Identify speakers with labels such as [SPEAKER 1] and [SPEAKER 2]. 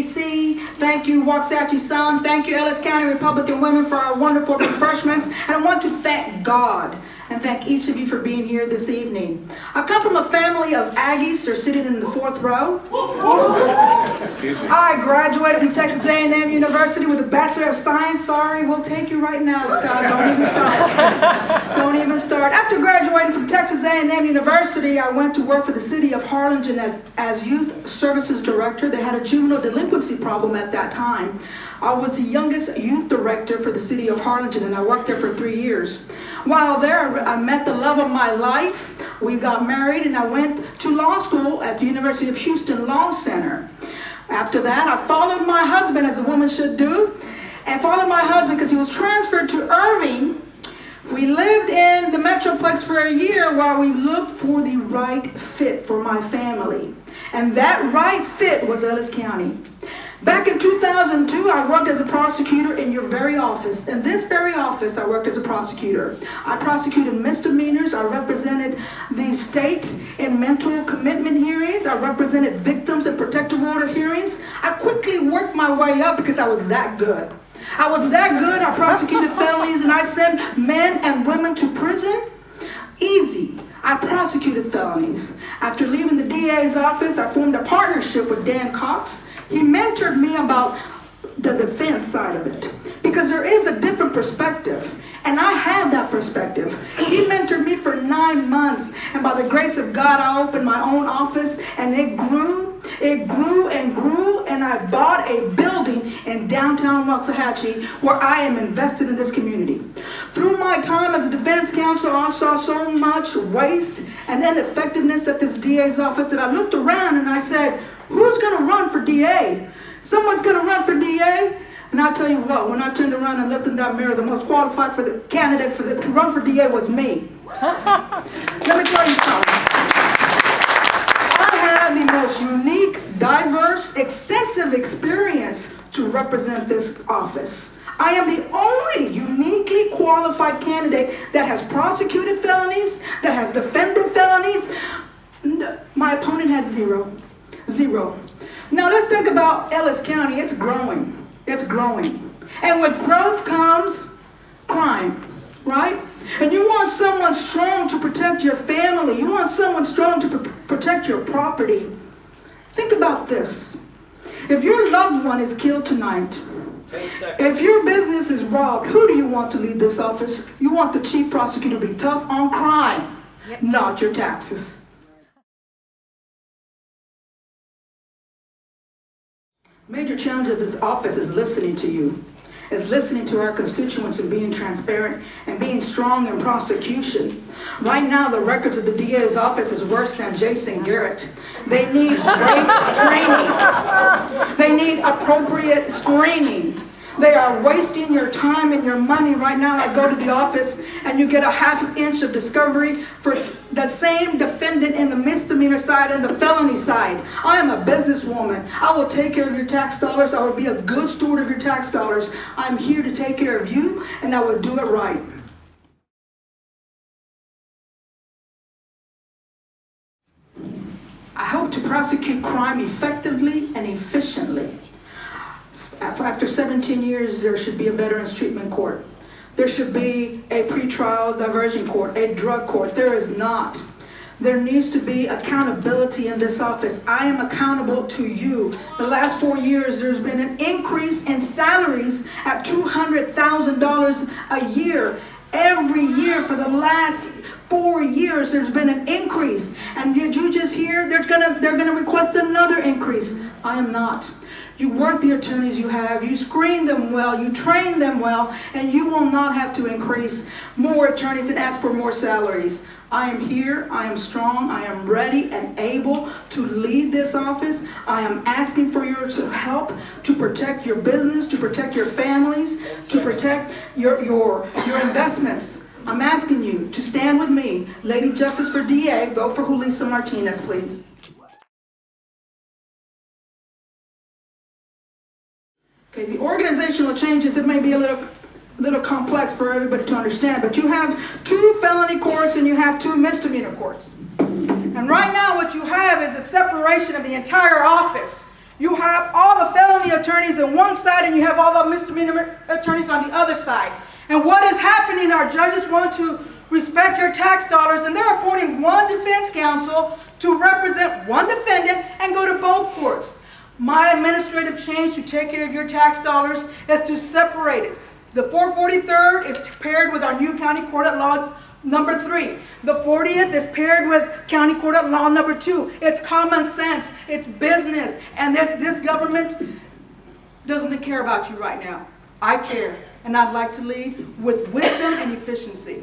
[SPEAKER 1] D.C. Thank you, Waxahachie Sun. Thank you, Ellis County Republican Women, for our wonderful refreshments. And I want to thank God and thank each of you for being here this evening. I come from a family of Aggies. They're sitting in the fourth row.
[SPEAKER 2] Excuse me.
[SPEAKER 1] I graduated from Texas A&M University with a Bachelor of Science. Sorry, we'll take you right now, Scott. Don't even start. Don't even start. After graduating from Texas A&M University, I went to work for the city of Harlingen as Youth Services Director. They had a juvenile delinquency problem at that time. I was the youngest youth director for the city of Harlingen, and I worked there for 3 years. While there, I met the love of my life. We got married, and I went to law school at the University of Houston Law Center. After that, I followed my husband, as a woman should do, and followed my husband because he was transferred to Irving. We lived in the Metroplex for a year while we looked for the right fit for my family. And that right fit was Ellis County. Back in 2002, I worked as a prosecutor in your very office. In this very office, I worked as a prosecutor. I prosecuted misdemeanors. I represented the state in mental commitment hearings. I represented victims in protective order hearings. I quickly worked my way up because I was that good. I was that good. I prosecuted felonies, and I sent men and women to prison. Easy. I prosecuted felonies. After leaving the DA's office, I formed a partnership with Dan Cox. He mentored me about the defense side of it, because there is a different perspective, and I have that perspective. He mentored me for 9 months, and by the grace of God, I opened my own office, and it grew and grew, and I bought a building in downtown Waxahachie where I am invested in this community. Through my time as a defense counsel, I saw so much waste and ineffectiveness at this DA's office that I looked around and I said, who's going to run for DA? Someone's going to run for DA? And I'll tell you what, when I turned around and looked in that mirror, the most qualified for the candidate to run for DA was me. Let me tell you something. I have the most unique, diverse, extensive experience to represent this office. I am the only uniquely qualified candidate that has prosecuted felonies, that has defended felonies. My opponent has zero. Now let's think about Ellis County. It's growing. It's growing. And with growth comes crime, right? And you want someone strong to protect your family. You want someone strong to protect your property. Think about this. If your loved one is killed tonight, if your business is robbed, who do you want to lead this office? You want the chief prosecutor to be tough on crime, not your taxes. Major challenge of this office is listening to you, is listening to our constituents and being transparent and being strong in prosecution. Right now, the records of the DA's office is worse than Jason Garrett. They need great training. They need appropriate screening. They are wasting your time and your money. Right now, I go to the office and you get a ½ inch of discovery for the same defendant in the misdemeanor side and the felony side. I am a businesswoman. I will take care of your tax dollars. I will be a good steward of your tax dollars. I'm here to take care of you, and I will do it right. I hope to prosecute crime effectively and efficiently. After 17 years, there should be a veterans treatment court. There should be a pretrial diversion court, a drug court. There is not. There needs to be accountability in this office. I am accountable to you. The last 4 years, there's been an increase in salaries at $200,000 a year. Every year for the last 4 years, there's been an increase. And did you just hear? They're gonna request another increase. I am not. You work the attorneys you have, you screen them well, you train them well, and you will not have to increase more attorneys and ask for more salaries. I am here, I am strong, I am ready and able to lead this office. I am asking for your help to protect your business, to protect your families, to protect your investments. I'm asking you to stand with me. Lady Justice for DA, vote for Julissa Martinez, please. Okay, the organizational changes, it may be a little complex for everybody to understand, but you have 2 felony courts and you have 2 misdemeanor courts. And right now what you have is a separation of the entire office. You have all the felony attorneys on one side and you have all the misdemeanor attorneys on the other side. And what is happening, our judges want to respect your tax dollars and they're appointing one defense counsel to represent one defendant and go to both courts. My administrative change to take care of your tax dollars is to separate it. The 443rd is paired with our new county court at law number 3. The 40th is paired with county court at law number 2. It's common sense, it's business, and this government doesn't care about you right now. I care, and I'd like to lead with wisdom and efficiency.